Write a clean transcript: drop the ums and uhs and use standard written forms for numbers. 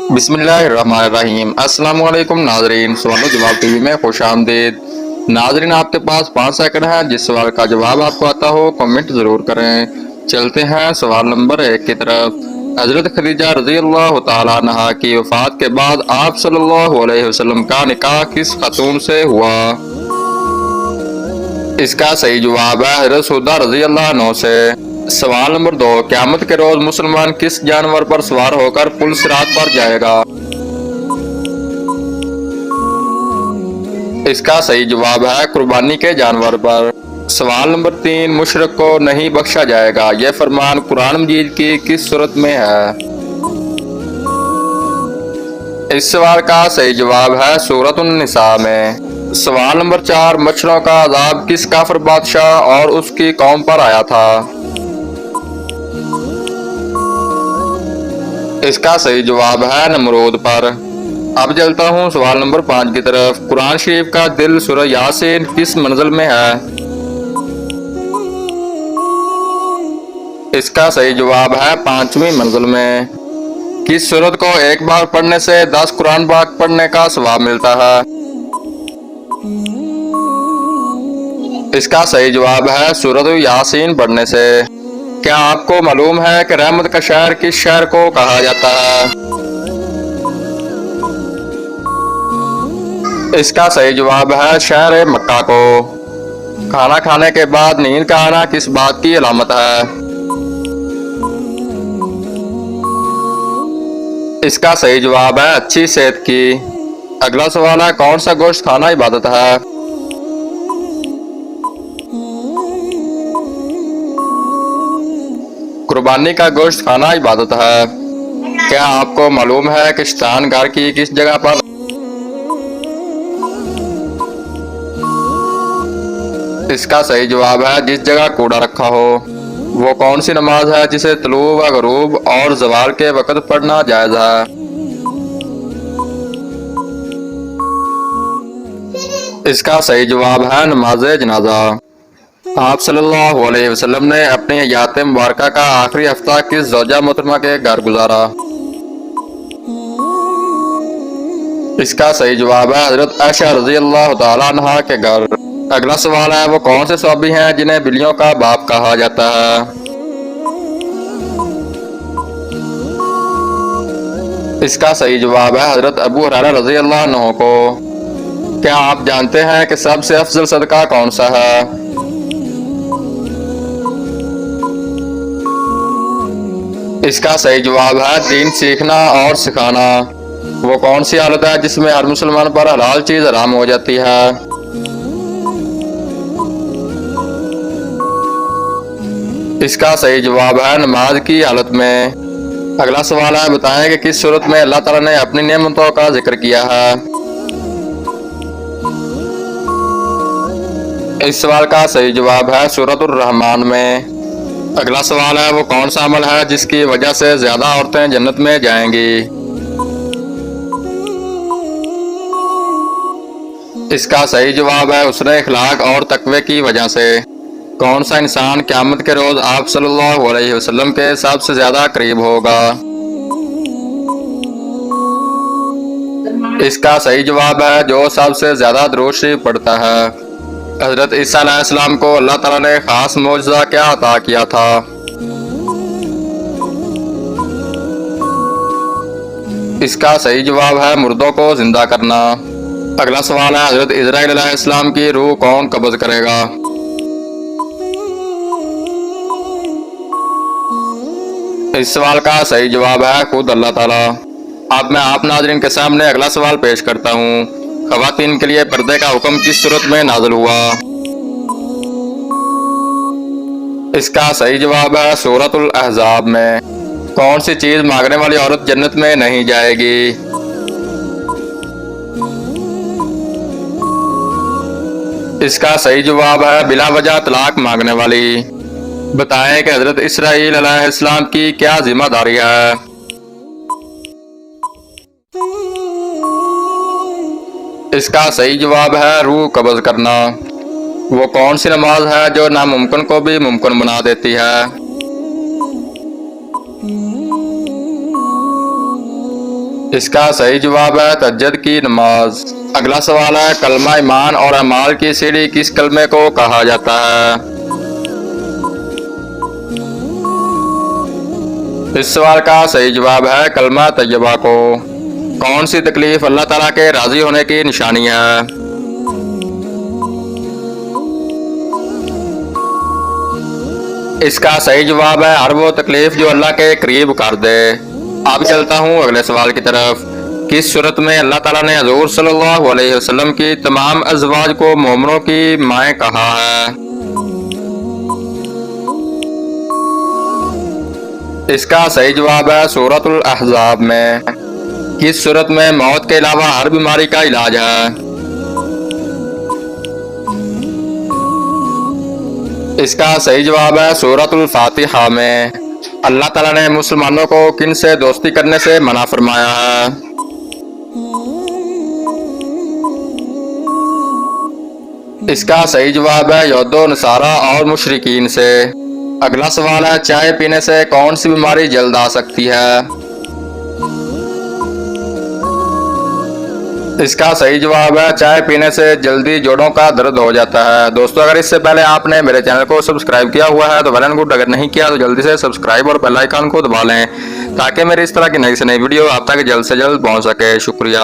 बिस्मिल्लाहिर्रहमानिर्रहीम। अस्सलाम वालेकुम नाजरीन, सवाल जवाब टीवी में खुश आमदीद। नाजरीन, आपके पास 5 सेकंड है। जिस सवाल का जवाब आपको आता हो कमेंट जरूर करें। चलते हैं सवाल नंबर 1 की तरफ। हजरत खदीजा रजी अल्लाह तआला अन्हा की वफात के बाद आप सल्लल्लाहु अलैहि वसल्लम का निकाह किस खातून से हुआ? इसका सही जवाब है हजरत सौदा रजी अल्लाह अन्हा से। सवाल नंबर 2, क़यामत के रोज मुसलमान किस जानवर पर सवार होकर पुल सिरात पर जाएगा? इसका सही जवाब है कुर्बानी के जानवर पर। सवाल नंबर 3, मुशरिक को नहीं बख्शा जाएगा, यह फरमान कुरान मजीद की किस सूरत में है? इस सवाल का सही जवाब है सूरत उन-निसा में। सवाल नंबर 4, मच्छरों का अजाब किस काफिर बादशाह और उसकी कौम पर आया था? इसका सही जवाब है नमरूद पर। अब चलता हूँ सवाल नंबर 5 की तरफ। कुरान शरीफ का दिल सूरह यासीन किस मंजिल में है? इसका सही जवाब है 5वीं मंजिल में। किस सूरत को एक बार पढ़ने से 10 कुरान पाक पढ़ने का सवाब मिलता है? इसका सही जवाब है सूरत यासीन पढ़ने से। क्या आपको मालूम है कि रहमत का शहर किस शहर को कहा जाता है? इसका सही जवाब है शहर मक्का को। खाना खाने के बाद नींद का आना किस बात की अलामत है? इसका सही जवाब है अच्छी सेहत की। अगला सवाल है, कौन सा गोश्त खाना इबादत है? कुर्बानी का गोश्त खाना इबादत है। क्या आपको मालूम है कि शैतान घर की किस जगह पर? इसका सही जवाब है जिस जगह कूड़ा रखा हो। वो कौन सी नमाज है जिसे तुलू व गरूब और ज़वाल के वक़्त पढ़ना जायज़ है? इसका सही जवाब है नमाज जनाजा। आप सल्लल्लाहु अलैहि वसल्लम ने अपनी हयात मुबारका का आखिरी हफ्ता किस ज़ौजा मोहतरमा के घर गुजारा? इसका सही जवाब है हजरत आयशा रजी अल्लाह तआला अन्हा के घर। अगला सवाल है, वो कौन से सहाबी हैं जिन्हें बिल्लियों का बाप कहा जाता है? इसका सही जवाब है हजरत अबू हुरैरा रजी अल्लाह अन्हु को। क्या आप जानते हैं कि सबसे अफजल सदका कौन सा है? इसका सही जवाब है दीन सीखना और सिखाना। वो कौन सी हालत है जिसमें हर मुसलमान पर हलाल चीज हराम हो जाती है? इसका सही जवाब है नमाज की हालत में। अगला सवाल है, बताएं कि किस सूरत में अल्लाह ताला ने अपनी नेमतों का जिक्र किया है? इस सवाल का सही जवाब है सूरतुर रहमान में। अगला सवाल है, वो कौन सा अमल है जिसकी वजह से ज्यादा औरतें जन्नत में जाएंगी? इसका सही जवाब है उसने इखलाक और तकवे की वजह से। कौन सा इंसान क़यामत के रोज आप सल्लल्लाहु अलैहि वसल्लम के सबसे ज्यादा करीब होगा? इसका सही जवाब है जो सबसे ज्यादा दुरूद शरीफ पढ़ता है। हजरत ईसा अलैहिस्सलाम को अल्लाह ताला ने खास मौजज़ा क्या अता किया था? इसका सही जवाब है मुर्दों को जिंदा करना। अगला सवाल है, हजरत इजराइल अलैहिस्सलाम की रूह कौन कब्ज करेगा? इस सवाल का सही जवाब है खुद अल्लाह ताला। अब मैं आप नाज़रीन के सामने अगला सवाल पेश करता हूँ। ख़वातीन के लिए पर्दे का हुक्म किस सूरत में नाज़िल हुआ? इसका सही जवाब है सूरतुल अहज़ाब में। कौन सी चीज मांगने वाली औरत जन्नत में नहीं जाएगी? इसका सही जवाब है बिला वजह तलाक मांगने वाली। बताएं कि हजरत इसराइल अलैहिस्सलाम की क्या जिम्मेदारी है? इसका सही जवाब है रूह कब्ज करना। वो कौन सी नमाज है जो नामुमकिन को भी मुमकिन बना देती है? इसका सही जवाब है तहज्जुद की नमाज। अगला सवाल है कलमा ईमान और अमाल की सीढ़ी किस कलमे को कहा जाता है? इस सवाल का सही जवाब है कलमा तैयबा को। कौन सी तकलीफ अल्लाह ताला के राजी होने की निशानी है? इसका सही जवाब है हर वो तकलीफ जो अल्लाह के करीब कर दे। अब चलता हूँ अगले सवाल की तरफ। किस सूरत में अल्लाह ताला ने हजूर सल्लल्लाहु अलैहि वसल्लम की तमाम अज़वाज को मोमिनों की माएँ कहा है? इसका सही जवाब है सूरतुल अहज़ाब में। किस सूरत में मौत के अलावा हर बीमारी का इलाज है? इसका सही जवाब है सूरतुल फातिहा में। अल्लाह ताला ने मुसलमानों को किन से दोस्ती करने से मना फरमाया है? इसका सही जवाब है यहूदो नसारा और मुशरिकीन से। अगला सवाल है चाय पीने से कौन सी बीमारी जल्द आ सकती है? इसका सही जवाब है चाय पीने से जल्दी जोड़ों का दर्द हो जाता है। दोस्तों अगर इससे पहले आपने मेरे चैनल को सब्सक्राइब किया हुआ है तो वेल एंड गुड, अगर नहीं किया तो जल्दी से सब्सक्राइब और बेल आइकन को दबा लें ताकि मेरी इस तरह की नई से नई वीडियो आप तक जल्द से जल्द पहुंच सके। शुक्रिया।